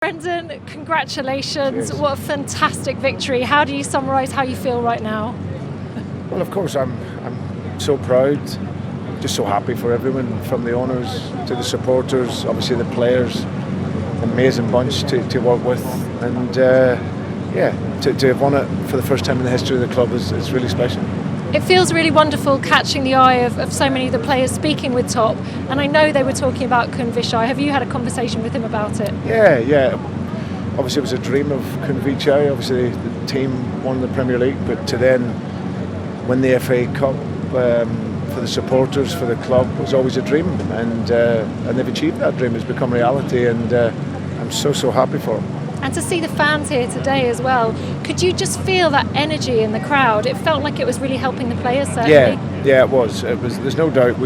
Brendan, congratulations. Cheers. What a fantastic victory. How do you summarise how you feel right now? Well, of course, I'm so proud, just so happy for everyone, from the owners to the supporters, obviously the players. Amazing bunch to work with, and to have won it for the first time in the history of the club is really special. It feels really wonderful catching the eye of so many of the players speaking with Top, and I know they were talking about Kun Vichai. Have you had a conversation with him about it? Yeah. Obviously, it was a dream of Kun Vichai. Obviously, the team won the Premier League, but to then win the FA Cup for the supporters, for the club, was always a dream, and they've achieved that dream. It's become reality, and I'm so happy for them. And to see the fans here today as well, could you just feel that energy in the crowd? It felt like it was really helping the players, certainly. Yeah, it was. There's no doubt.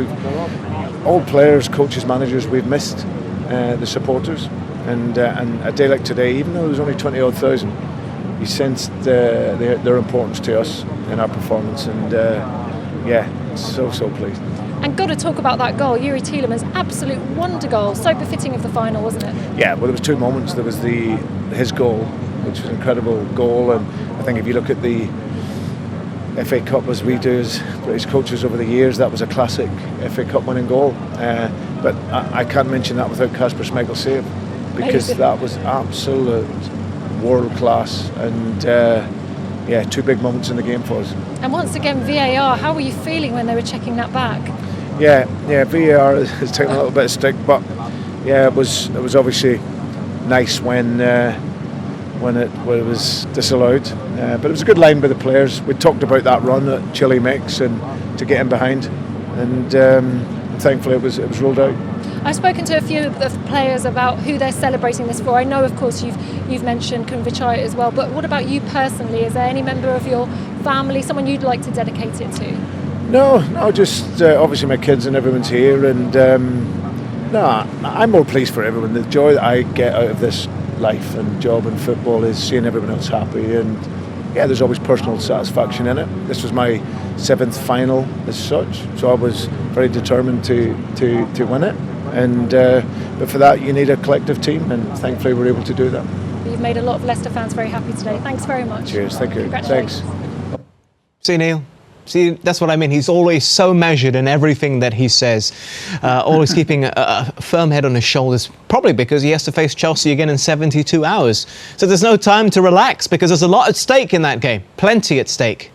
All players, coaches, managers, we've missed the supporters, and a day like today, even though there's only 20-odd thousand, you sensed their importance to us in our performance, and so pleased. And got to talk about that goal, Yuri Tielemans' absolute wonder goal, so befitting of the final, wasn't it? Yeah, well, there was two moments. There was his goal, which was an incredible goal, and I think if you look at the FA Cup as we do as British coaches over the years, that was a classic FA Cup winning goal. But I can't mention that without Kasper's Schmeichel's save, because that was absolute world class, and two big moments in the game for us. And once again, VAR, how were you feeling when they were checking that back? Yeah, VAR has taken a little bit of stick, but it was obviously nice when it was disallowed. But it was a good line by the players. We talked about that run that Chile makes and to get in behind, and thankfully it was ruled out. I've spoken to a few of the players about who they're celebrating this for. I know, of course, you've mentioned Kun Vichai as well, but what about you personally? Is there any member of your family, someone you'd like to dedicate it to? No, just obviously my kids and everyone's here, and I'm more pleased for everyone. The joy that I get out of this life and job and football is seeing everyone else happy, and there's always personal satisfaction in it. This was my 7th final as such, so I was very determined to win it, and but for that you need a collective team, and thankfully we're able to do that. You've made a lot of Leicester fans very happy today. Thanks very much. Cheers, thank you. Congratulations. Thanks. See, Neil? See, that's what I mean. He's always so measured in everything that he says, always keeping a firm head on his shoulders, probably because he has to face Chelsea again in 72 hours. So there's no time to relax, because there's a lot at stake in that game, plenty at stake.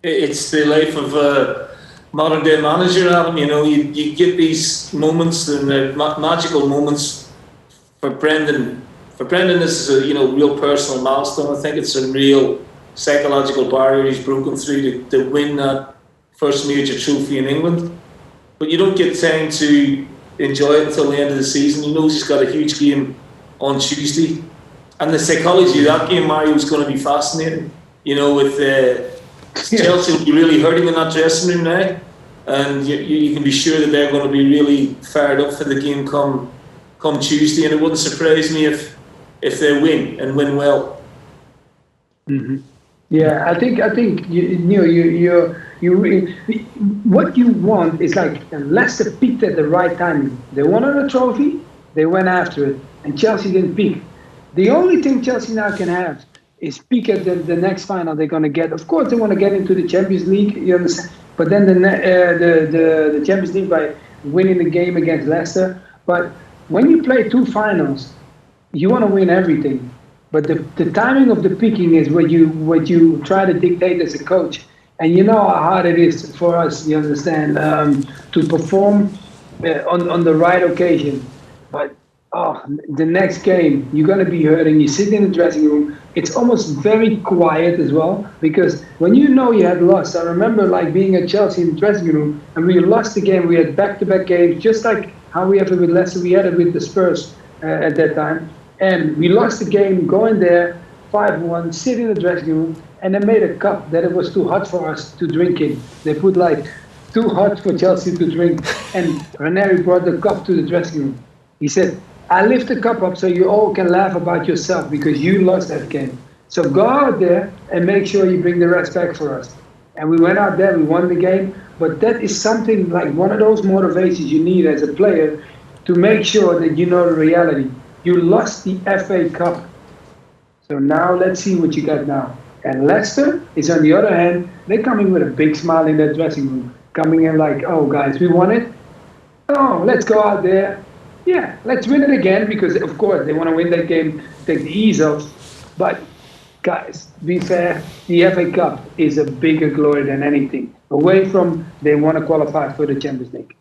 It's the life of a modern-day manager, Alan. You know, you get these moments, and magical moments. For Brendan, this is a real personal milestone. I think it's a real psychological barrier he's broken through to win that first major trophy in England. But you don't get time to enjoy it until the end of the season. He knows he's got a huge game on Tuesday, and the psychology of that game, Mario, is going to be fascinating. With Chelsea will be really hurting in that dressing room now, and you can be sure that they're going to be really fired up for the game come Tuesday. And it wouldn't surprise me if they win and win well. Mm-hmm. Yeah, I think what you want is like Leicester peaked at the right time. They wanted a trophy, they went after it, and Chelsea didn't peak. The only thing Chelsea now can have is peak at the next final they're going to get. Of course, they want to get into the Champions League, you understand? But then the Champions League by winning the game against Leicester. But when you play two finals, you want to win everything. But the timing of the peaking is what you try to dictate as a coach. And you know how hard it is for us, you understand, to perform on the right occasion. But the next game, you're going to be hurting. You sit in the dressing room. It's almost very quiet as well, because when you know you had lost, I remember being at Chelsea in the dressing room, and we lost the game. We had back-to-back games, just like how we have it with Leicester. We had it with the Spurs at that time. And we lost the game going there, 5-1, sit in the dressing room, and they made a cup that it was too hot for us to drink in. They put too hot for Chelsea to drink. And Ranieri brought the cup to the dressing room. He said, I lift the cup up so you all can laugh about yourself because you lost that game. So go out there and make sure you bring the rest back for us. And we went out there, we won the game. But that is something like one of those motivations you need as a player to make sure that you know the reality. You lost the FA Cup. So now let's see what you got now. And Leicester is on the other hand, they're coming with a big smile in their dressing room. Coming in like, oh guys, we won it. Oh, let's go out there. Yeah, let's win it again, because of course they want to win that game, take the ease off. But guys, be fair, the FA Cup is a bigger glory than anything. Away from they want to qualify for the Champions League.